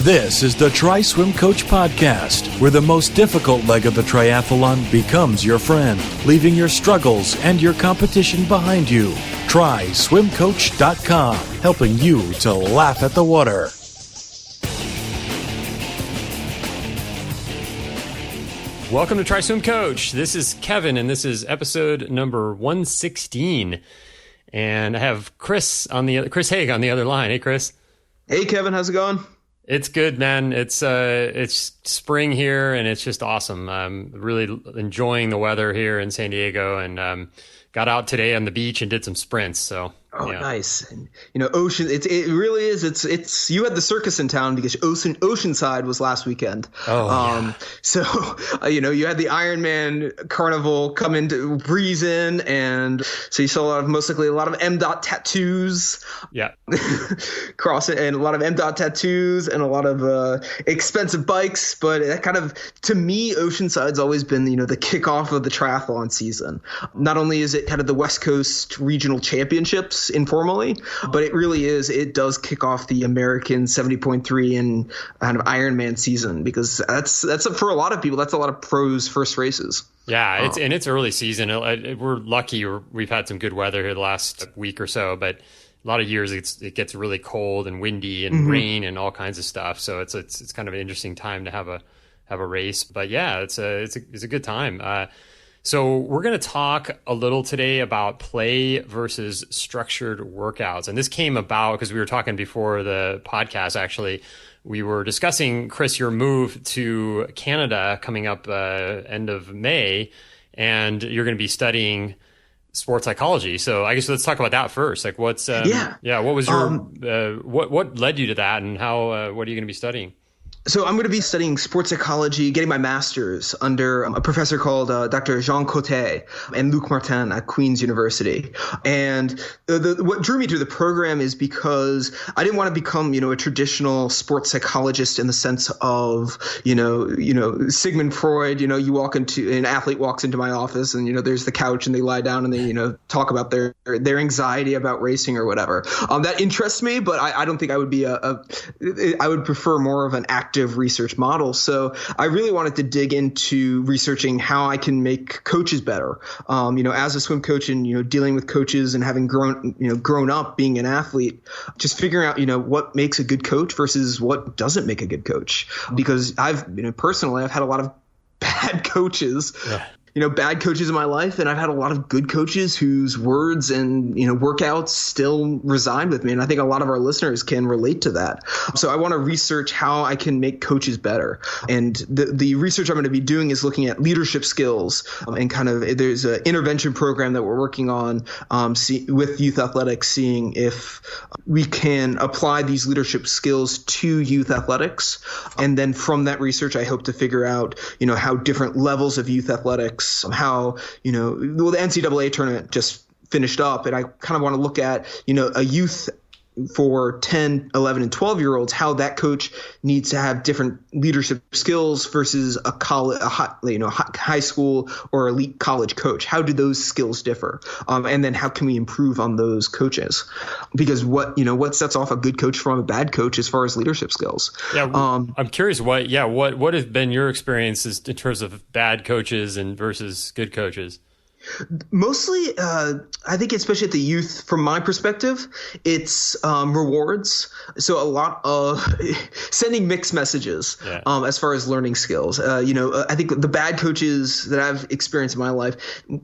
This is the Try Swim Coach podcast, where the most difficult leg of the triathlon becomes your friend, leaving your struggles and your competition behind you. TrySwimCoach.com, helping you to laugh at the water. Welcome to Try Swim Coach. This is Kevin, and this is episode number 116. And I have Chris Haig on the other line. Hey, Chris. Hey, Kevin. How's it going? It's good, man. It's spring here, and it's just awesome. I'm really enjoying the weather here in San Diego, and got out today on the beach and did some sprints. So. Oh, yeah. Nice. And, ocean, it really is. It's you had the circus in town because Oceanside was last weekend. Oh, yeah. So, you had the Ironman carnival come in to breeze in. And so you saw a lot of M. tattoos. Yeah. Crossing, and a lot of M. tattoos and a lot of expensive bikes. But that kind of, to me, Oceanside's always been, the kickoff of the triathlon season. Not only is it kind of the West Coast regional championships, informally, but it does kick off the American 70.3 and kind of Ironman season, because that's for a lot of people, that's a lot of pros' first races. Yeah, it's early season. We're lucky we've had some good weather here the last week or so, but a lot of years it gets really cold and windy and rain and all kinds of stuff. So it's kind of an interesting time to have a race. But yeah, it's a good time. So we're going to talk a little today about play versus structured workouts. And this came about because we were talking before the podcast, actually. We were discussing, Chris, your move to Canada coming up end of May, and you're going to be studying sports psychology. So I guess let's talk about that first. Like what was your, what led you to that, and how, what are you going to be studying? So I'm going to be studying sports psychology, getting my master's under a professor called Dr. Jean Coté and Luc Martin at Queen's University. And what drew me to the program is because I didn't want to become, a traditional sports psychologist in the sense of, Sigmund Freud. An athlete walks into my office and, there's the couch and they lie down and they, talk about their anxiety about racing or whatever. That interests me, but I don't think I would be I would prefer more of an active research model. So I really wanted to dig into researching how I can make coaches better. As a swim coach and, dealing with coaches and having grown up being an athlete, just figuring out, what makes a good coach versus what doesn't make a good coach. Because personally, I've had a lot of bad coaches. Yeah. Bad coaches in my life, and I've had a lot of good coaches whose words and, workouts still reside with me. And I think a lot of our listeners can relate to that. So I want to research how I can make coaches better. And the research I'm going to be doing is looking at leadership skills, and kind of there's an intervention program that we're working on with youth athletics, seeing if we can apply these leadership skills to youth athletics. And then from that research, I hope to figure out, how different levels of youth athletics, how, the NCAA tournament just finished up, and I kind of want to look at, a youth for 10, 11, and 12-year-olds, how that coach needs to have different leadership skills versus a high school or elite college coach. How do those skills differ? And then how can we improve on those coaches? Because what sets off a good coach from a bad coach as far as leadership skills? Yeah, I'm curious what have been your experiences in terms of bad coaches and versus good coaches? Mostly, I think especially at the youth, from my perspective, it's rewards. So a lot of sending mixed messages as far as learning skills. I think the bad coaches that I've experienced in my life,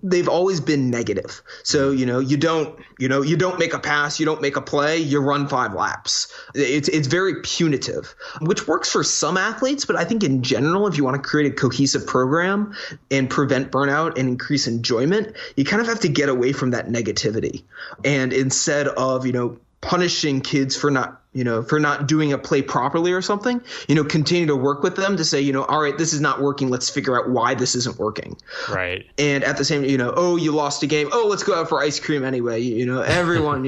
they've always been negative. So, you don't make a pass, you don't make a play, you run 5 laps. It's very punitive, which works for some athletes. But I think in general, if you want to create a cohesive program and prevent burnout and increase enjoyment, you kind of have to get away from that negativity. And instead of, punishing kids for not doing a play properly or something, continue to work with them to say, all right, this is not working. Let's figure out why this isn't working. Right. And at the same, oh, you lost a game. Oh, let's go out for ice cream anyway. Everyone,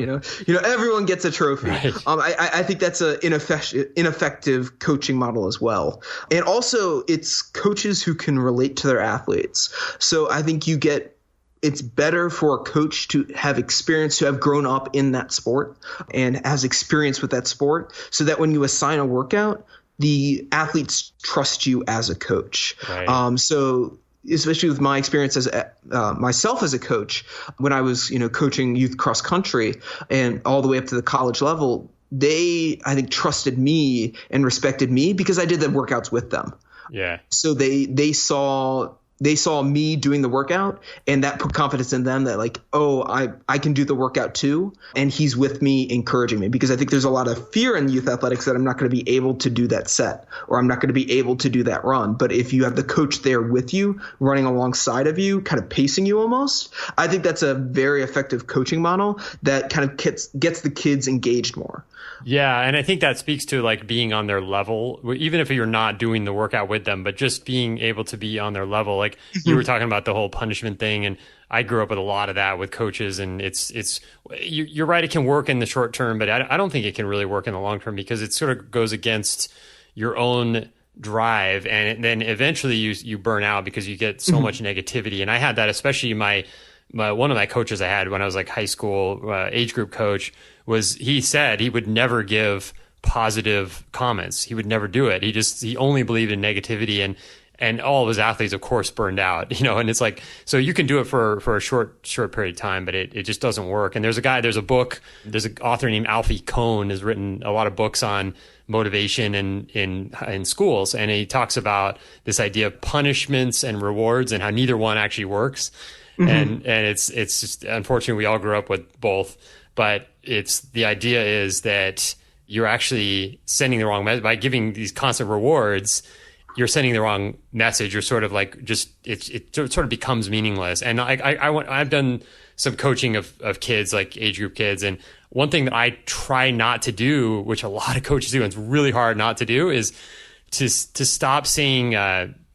everyone gets a trophy. Right. I think that's an ineffective coaching model as well. And also it's coaches who can relate to their athletes. So I think it's better for a coach to have experience, to have grown up in that sport and has experience with that sport, so that when you assign a workout, the athletes trust you as a coach. Right. So especially with my experience as myself as a coach, when I was, coaching youth cross country and all the way up to the college level, they, I think, trusted me and respected me because I did the workouts with them. Yeah. So they saw me doing the workout, and that put confidence in them that like, oh, I can do the workout too. And he's with me, encouraging me, because I think there's a lot of fear in youth athletics that I'm not going to be able to do that set, or I'm not going to be able to do that run. But if you have the coach there with you, running alongside of you, kind of pacing you almost, I think that's a very effective coaching model that kind of gets the kids engaged more. Yeah, and I think that speaks to like being on their level, even if you're not doing the workout with them, but just being able to be on their level. Like you were talking about the whole punishment thing, and I grew up with a lot of that with coaches, and you're right, it can work in the short term, but I don't think it can really work in the long term, because it sort of goes against your own drive, and then eventually you burn out because you get so much negativity. And I had that, especially one of my coaches I had when I was like high school age group coach, was he said he would never give positive comments. He would never do it. He only believed in negativity, and all of his athletes, of course, burned out, and it's like, so you can do it for a short period of time, but it just doesn't work. And there's an author named Alfie Kohn has written a lot of books on motivation in schools. And he talks about this idea of punishments and rewards and how neither one actually works. And it's just, unfortunately, we all grew up with both, but the idea is that you're actually sending the wrong message by giving these constant rewards. You're sending the wrong message. You're sort of like it sort of becomes meaningless. And I've done some coaching of kids, like age group kids, and one thing that I try not to do, which a lot of coaches do, and it's really hard not to do, is to stop saying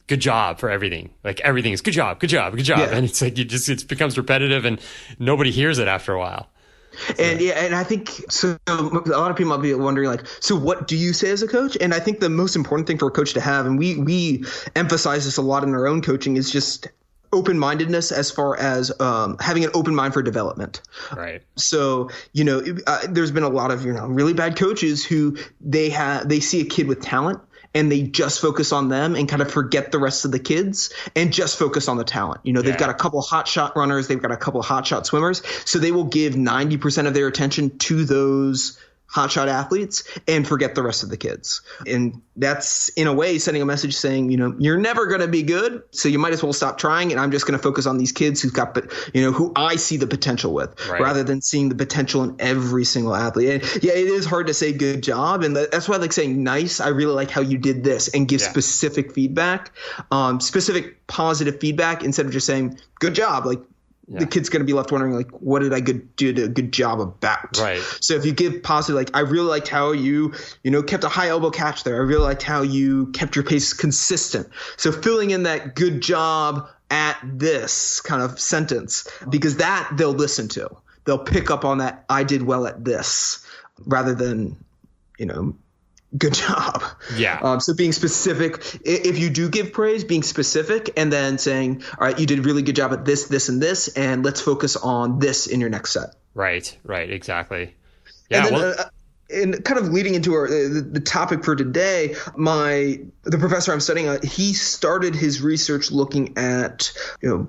good job for everything. Like everything is good job, yeah. And it's like it becomes repetitive, and nobody hears it after a while. And and I think so. A lot of people might be wondering, like, so what do you say as a coach? And I think the most important thing for a coach to have, and we emphasize this a lot in our own coaching, is just open-mindedness, as far as having an open mind for development. Right. So there's been a lot of really bad coaches who they see a kid with talent, and they just focus on them and kind of forget the rest of the kids and just focus on the talent. They've got a couple hot shot runners. They've got a couple hot shot swimmers. So they will give 90% of their attention to those hotshot athletes and forget the rest of the kids. And that's, in a way, sending a message saying, you're never going to be good, so you might as well stop trying. And I'm just going to focus on these kids who I see the potential with, right, rather than seeing the potential in every single athlete. And it is hard to say good job. And that's why I like saying nice. I really like how you did this, and give specific feedback, specific positive feedback, instead of just saying good job. Like, the kid's going to be left wondering, like, what did I do a good job about? Right. So if you give positive, like, I really liked how you kept a high elbow catch there. I really liked how you kept your pace consistent. So filling in that good job at this kind of sentence, because that they'll listen to. They'll pick up on that, I did well at this, rather than, good job. Yeah. So being specific, if you do give praise, being specific, and then saying, all right, you did a really good job at this, this, and this, and let's focus on this in your next set. Right. Exactly. Yeah. And then, and kind of leading into the topic for today, the professor I'm studying, he started his research looking at,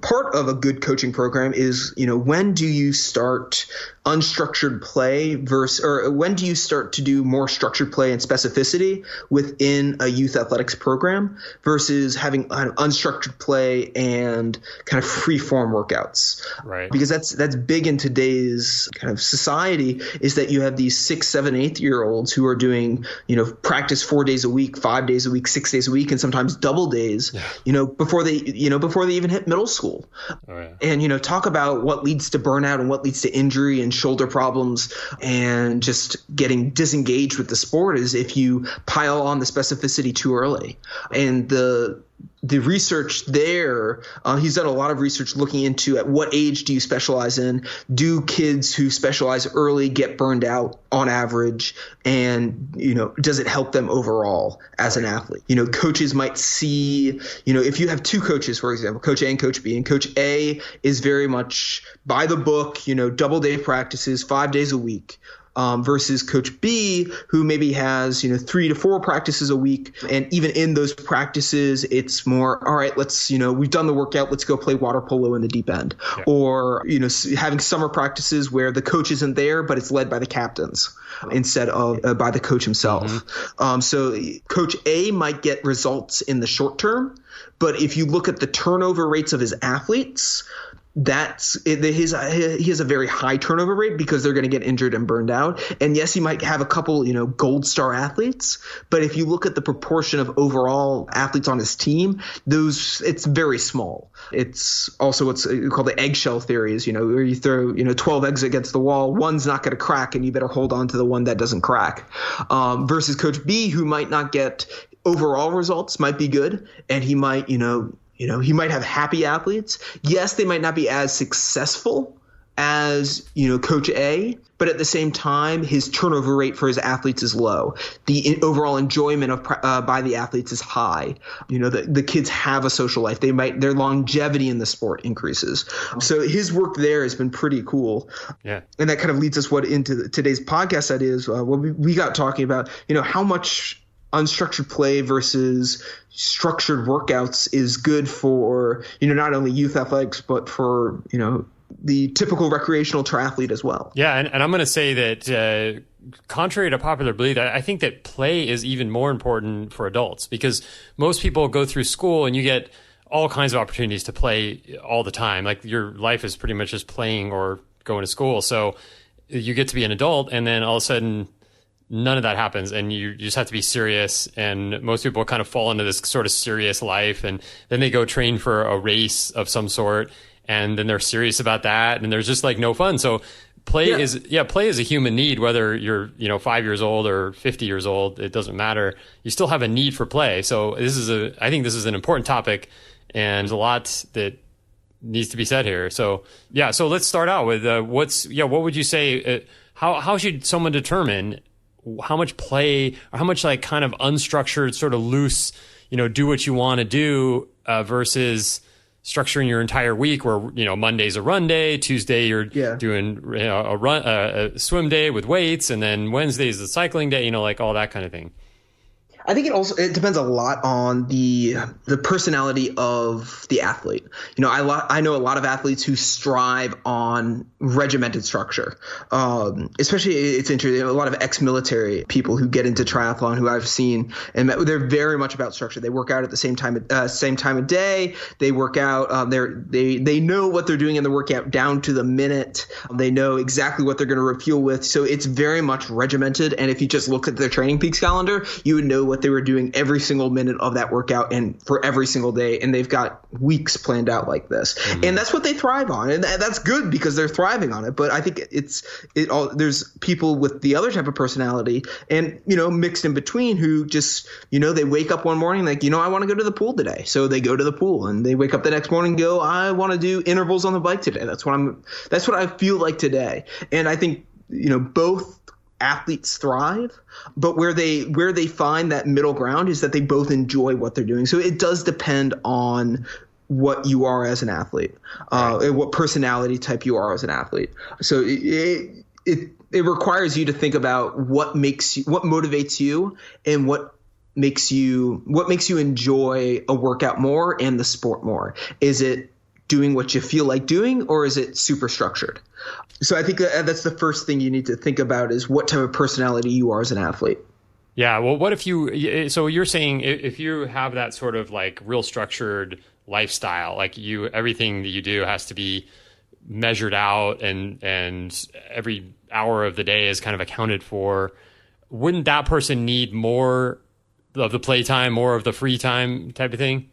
part of a good coaching program is, when do you start unstructured play or when do you start to do more structured play and specificity within a youth athletics program versus having unstructured play and kind of free form workouts. Right. Because that's big in today's kind of society, is that you have these 6, 7, 8-year-olds who are doing, practice 4 days a week, 5 days a week, 6 days a week, and sometimes double days, before they even hit middle school. Oh, yeah. And, talk about what leads to burnout and what leads to injury and shoulder problems and just getting disengaged with the sport is if you pile on the specificity too early. And the research there, he's done a lot of research looking into at what age do you specialize in? Do kids who specialize early get burned out on average? And, does it help them overall as an athlete? Coaches might see, if you have two coaches, for example, Coach A and Coach B, and Coach A is very much by the book, double day practices, 5 days a week. versus Coach B, who maybe has 3 to 4 practices a week, and even in those practices, it's more, all right, let's we've done the workout, let's go play water polo in the deep end, or having summer practices where the coach isn't there, but it's led by the captains instead of by the coach himself. So Coach A might get results in the short term, but if you look at the turnover rates of his athletes, he has a very high turnover rate because they're going to get injured and burned out. And yes, he might have a couple, gold star athletes, but if you look at the proportion of overall athletes on his team, it's very small. It's also what's called the eggshell theory, is, where you throw, 12 eggs against the wall, one's not going to crack and you better hold on to the one that doesn't crack. Versus Coach B, who might not get overall results, might be good, and he might, he might have happy athletes. Yes, they might not be as successful as, Coach A, but at the same time, his turnover rate for his athletes is low. The overall enjoyment by the athletes is high. The kids have a social life. Their longevity in the sport increases. So his work there has been pretty cool. Yeah. And that kind of leads us into today's podcast. That is, we got talking about, how much unstructured play versus structured workouts is good for, not only youth athletics, but for, the typical recreational triathlete as well. Yeah. And I'm going to say that contrary to popular belief, I think that play is even more important for adults, because most people go through school and you get all kinds of opportunities to play all the time. Like, your life is pretty much just playing or going to school. So you get to be an adult, and then all of a sudden none of that happens, and you just have to be serious. And most people kind of fall into this sort of serious life, and then they go train for a race of some sort, and then they're serious about that, and there's just like no fun. So play is a human need, whether you're 5 years old or 50 years old. It doesn't matter. You still have a need for play. So I think this is an important topic, and there's a lot that needs to be said here. So so let's start out with what would you say? How should someone determine how much play, or how much like kind of unstructured, sort of loose, do what you want to do versus structuring your entire week, where Monday's a run day, Tuesday you're doing a swim day with weights, and then Wednesday's the cycling day, like all that kind of thing. I think it depends a lot on the personality of the athlete. I know a lot of athletes who strive on regimented structure. Especially, it's interesting, a lot of ex-military people who get into triathlon who I've seen, and they're very much about structure. They work out at the same time of day. They work out. They know what they're doing in the workout down to the minute. They know exactly what they're going to refuel with. So it's very much regimented. And if you just look at their Training Peaks calendar, you would know what they were doing every single minute of that workout and for every single day. And they've got weeks planned out like this. Mm-hmm. And that's what they thrive on. And that's good because they're thriving on it. But I think there's people with the other type of personality and, mixed in between who just, they wake up one morning like, I want to go to the pool today. So they go to the pool, and they wake up the next morning and go, I want to do intervals on the bike today. That's what I feel like today. And I think, both athletes thrive, but where they find that middle ground is that they both enjoy what they're doing. So it does depend on what you are as an athlete, and what personality type you are as an athlete. So it requires you to think about what motivates you, and what makes you enjoy a workout more and the sport more. Is it doing what you feel like doing, or is it super structured? So I think that's the first thing you need to think about, is what type of personality you are as an athlete. Yeah. Well, what if so you're saying if you have that sort of like real structured lifestyle, like everything that you do has to be measured out, and every hour of the day is kind of accounted for, wouldn't that person need more of the playtime, more of the free time type of thing?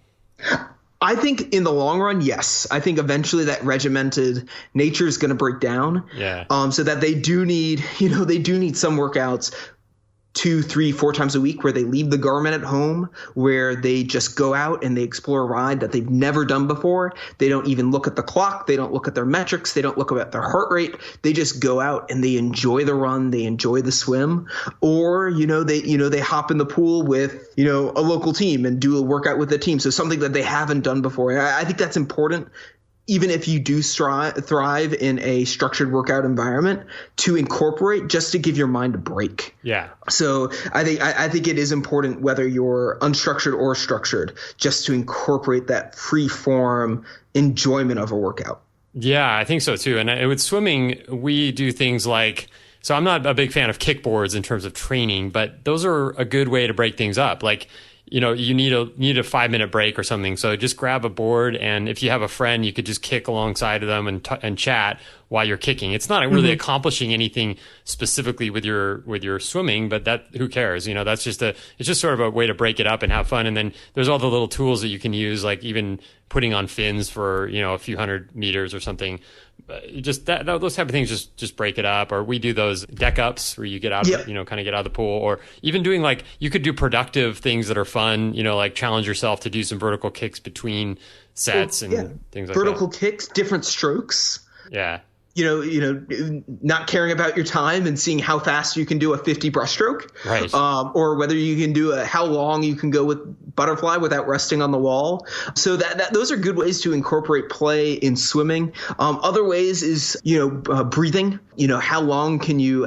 I think in the long run, yes. I think eventually that regimented nature is going to break down. Yeah. So that they do need some workouts 2, 3, 4 times a week where they leave the Garmin at home, where they just go out and they explore a ride that they've never done before. They don't even look at the clock. They don't look at their metrics. They don't look at their heart rate. They just go out and they enjoy the run. They enjoy the swim. Or, they hop in the pool with, a local team and do a workout with the team. So something that they haven't done before. I think that's important even if you do thrive in a structured workout environment, to incorporate just to give your mind a break. Yeah. So I think it is important, whether you're unstructured or structured, just to incorporate that free form enjoyment of a workout. Yeah, I think so too. And with swimming, we do things like, so I'm not a big fan of kickboards in terms of training, but those are a good way to break things up. Like, you know, you need a 5-minute break or something. So just grab a board, and if you have a friend, you could just kick alongside of them and chat while you're kicking. It's not really accomplishing anything specifically with your swimming, but that, who cares? You know, it's just sort of a way to break it up and have fun. And then there's all the little tools that you can use, like even putting on fins for, you know, a few hundred meters or something. Just those type of things just break it up. Or we do those deck ups where you get out, you know, kind of get out of the pool, or even doing, like, you could do productive things that are fun, you know, like challenge yourself to do some vertical kicks between sets and things like that. Vertical kicks, different strokes. Yeah. You know, not caring about your time and seeing how fast you can do a 50 breaststroke, right? Or whether you can do how long you can go with butterfly without resting on the wall. So that those are good ways to incorporate play in swimming. Other ways is, you know, breathing. You know, how long can you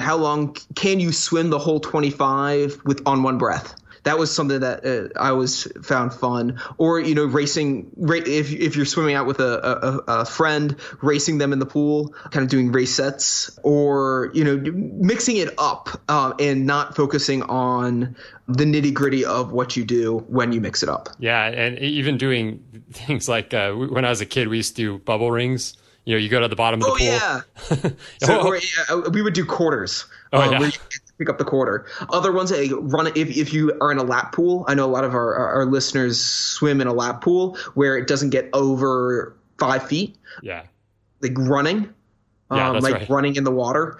swim the whole 25 on one breath? That was something that I always found fun. Or, you know, racing, if you're swimming out with a friend, racing them in the pool, kind of doing race sets, or, you know, mixing it up and not focusing on the nitty gritty of what you do when you mix it up. Yeah. And even doing things like when I was a kid, we used to do bubble rings. You know, you go to the bottom of the pool. Yeah. We would do quarters. Yeah. Pick up the quarter. Other ones, run if you are in a lap pool. I know a lot of our listeners swim in a lap pool where it doesn't get over 5 feet. Yeah. Like running. That's like right. running in the water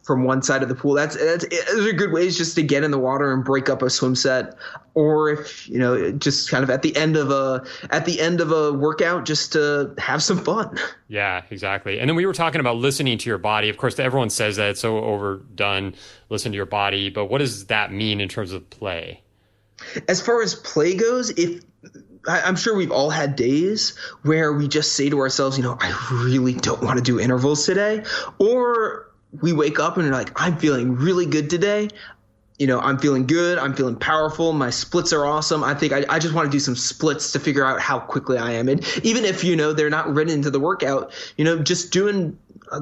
from one side of the pool. Those are good ways just to get in the water and break up a swim set. Or if, you know, just kind of at the end of a workout, just to have some fun. Yeah, exactly. And then we were talking about listening to your body. Of course, everyone says that it's so overdone. Listen to your body, but what does that mean in terms of play? As far as play goes, I'm sure we've all had days where we just say to ourselves, you know, I really don't want to do intervals today. Or we wake up and we're like, I'm feeling really good today. You know, I'm feeling good. I'm feeling powerful. My splits are awesome. I think I just want to do some splits to figure out how quickly I am. And even if, you know, they're not written into the workout, you know, just doing,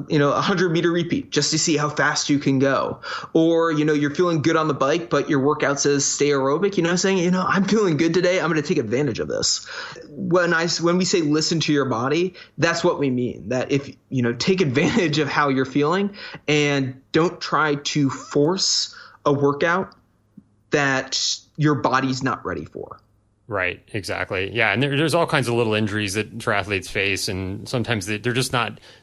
you know, 100-meter repeat just to see how fast you can go. Or, you know, you're feeling good on the bike, but your workout says stay aerobic, you know, saying, you know, I'm feeling good today. I'm going to take advantage of this. When we say listen to your body, that's what we mean. That if, you know, take advantage of how you're feeling and don't try to force a workout that your body's not ready for. Right, exactly. Yeah, and there's all kinds of little injuries that triathletes face, and sometimes they're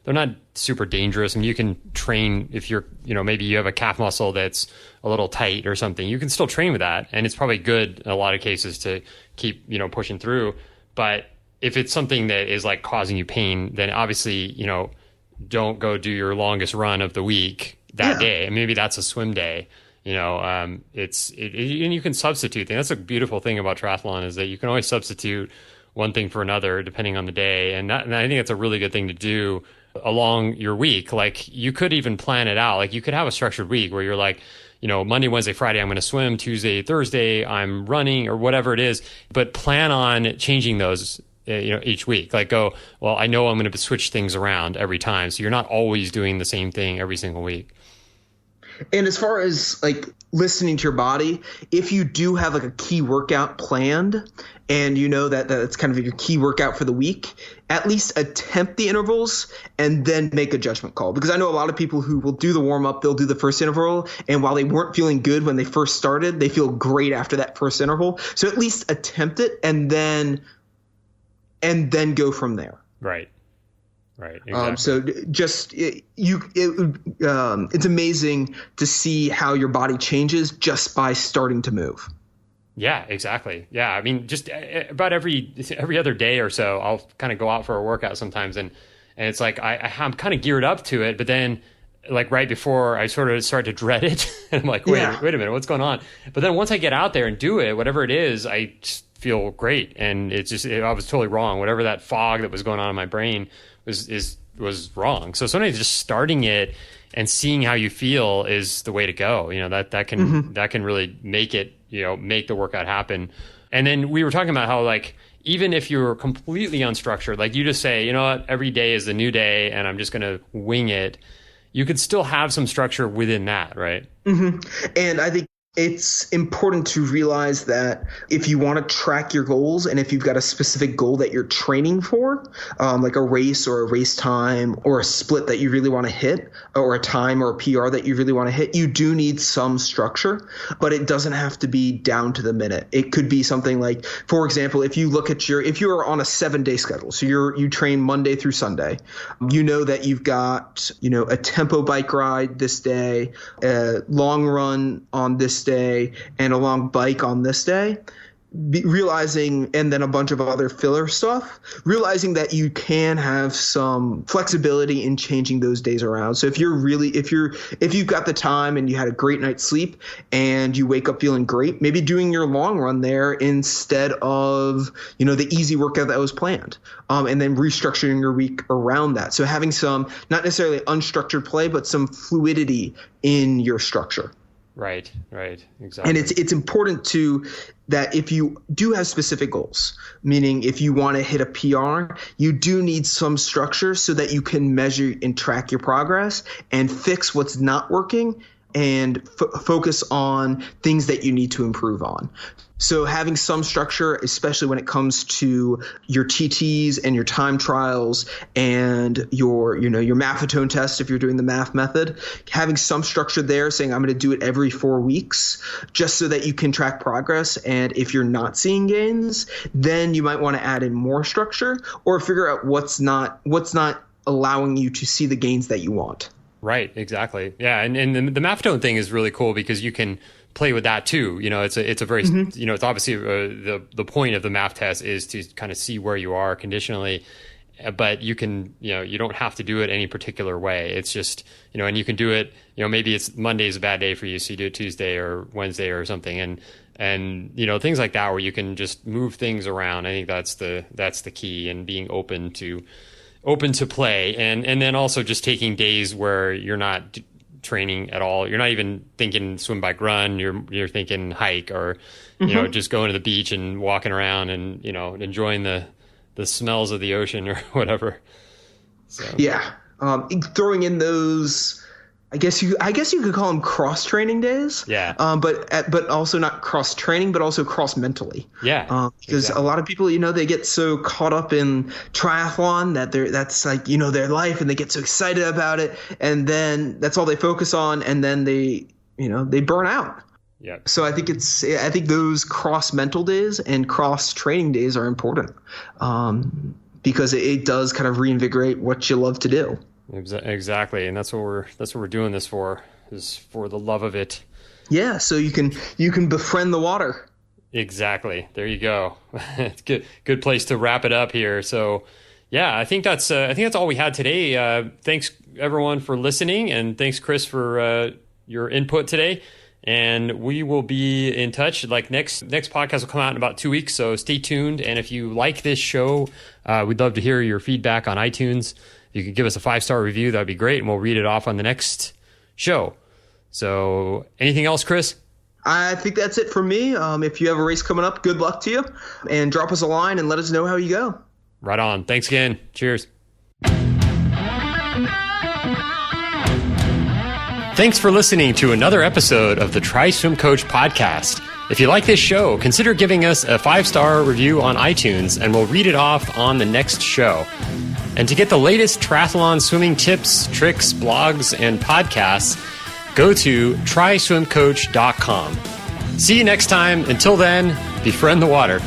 not super dangerous. I mean, you can train if you're, you know, maybe you have a calf muscle that's a little tight or something. You can still train with that, and it's probably good in a lot of cases to keep, you know, pushing through. But if it's something that is like causing you pain, then obviously, you know, don't go do your longest run of the week that day. And maybe that's a swim day. You know, and you can substitute things. That's a beautiful thing about triathlon, is that you can always substitute one thing for another depending on the day. And I think that's a really good thing to do along your week. Like, you could even plan it out. Like, you could have a structured week where you're like, you know, Monday, Wednesday, Friday, I'm going to swim. Tuesday, Thursday, I'm running, or whatever it is. But plan on changing those, you know, each week. Like, go, well, I know I'm going to switch things around every time. So you're not always doing the same thing every single week. And as far as like listening to your body, if you do have like a key workout planned and you know that that's kind of your key workout for the week, at least attempt the intervals and then make a judgment call. Because I know a lot of people who will do the warm up, they'll do the first interval, and while they weren't feeling good when they first started, they feel great after that first interval. So at least attempt it and then go from there. Right. Right. Exactly. So just it's amazing to see how your body changes just by starting to move. Yeah, exactly. Yeah. I mean, just about every other day or so, I'll kind of go out for a workout sometimes. And it's like, I'm kind of geared up to it, but then like right before I sort of start to dread it, and I'm like, wait a minute, what's going on? But then once I get out there and do it, whatever it is, I just feel great. And it's just, I was totally wrong. Whatever that fog that was going on in my brain was wrong. So sometimes just starting it and seeing how you feel is the way to go. That can really make it, make the workout happen. And then we were talking about how, like, even if you're completely unstructured, like you just say, you know what, every day is a new day and I'm just going to wing it, you could still have some structure within that, right? Mm-hmm. And I think it's important to realize that if you want to track your goals and if you've got a specific goal that you're training for, like a race or a race time or a split that you really want to hit, or a time or a PR that you really want to hit, you do need some structure, but it doesn't have to be down to the minute. It could be something like, for example, if you are on a 7-day schedule, so you train Monday through Sunday, you know that you've got, a tempo bike ride this day, a long run on this day, and a long bike on this day, realizing, and then a bunch of other filler stuff, realizing that you can have some flexibility in changing those days around. So if you've got the time and you had a great night's sleep and you wake up feeling great, maybe doing your long run there instead of, the easy workout that was planned, and then restructuring your week around that. So having some, not necessarily unstructured play, but some fluidity in your structure. Right, exactly. And it's important that if you do have specific goals, meaning if you want to hit a PR, you do need some structure so that you can measure and track your progress and fix what's not working and focus on things that you need to improve on. So having some structure, especially when it comes to your TTs and your time trials and your maffetone test, if you're doing the math method, having some structure there, saying I'm going to do it every 4 weeks, just so that you can track progress. And if you're not seeing gains, then you might want to add in more structure or figure out what's not allowing you to see the gains that you want. Right, exactly. Yeah, and the maffetone thing is really cool because you can play with that too. It's a very it's obviously the point of the math test is to kind of see where you are conditionally, but you can you don't have to do it any particular way. It's just and you can do it maybe it's Monday is a bad day for you, so you do it Tuesday or Wednesday or something, and things like that where you can just move things around. I think that's the key, and being open to play, and then also just taking days where you're not training at all. You're not even thinking swim, bike, run. You're thinking hike, or just going to the beach and walking around and enjoying the smells of the ocean or whatever. So. Yeah, throwing in those. I guess you could call them cross training days. Yeah. But also not cross training, but also cross mentally. Yeah. Because a lot of people, they get so caught up in triathlon that that's like their life, and they get so excited about it, and then that's all they focus on, and then they burn out. Yeah. So I think those cross mental days and cross training days are important, because it does kind of reinvigorate what you love to do. Exactly, and that's what we're doing this for, is for the love of it. Yeah, so you can befriend the water. Exactly. There you go. It's good place to wrap it up here. So, yeah, I think that's all we had today. Thanks everyone for listening, and thanks Chris for your input today. And we will be in touch. Like next podcast will come out in about 2 weeks, so stay tuned. And if you like this show, we'd love to hear your feedback on iTunes. You could give us a 5-star review. That'd be great. And we'll read it off on the next show. So anything else, Chris? I think that's it for me. If you have a race coming up, good luck to you, and drop us a line and let us know how you go. Right on. Thanks again. Cheers. Thanks for listening to another episode of the Try Swim Coach podcast. If you like this show, consider giving us a 5-star review on iTunes, and we'll read it off on the next show. And to get the latest triathlon swimming tips, tricks, blogs, and podcasts, go to tryswimcoach.com. See you next time. Until then, befriend the water.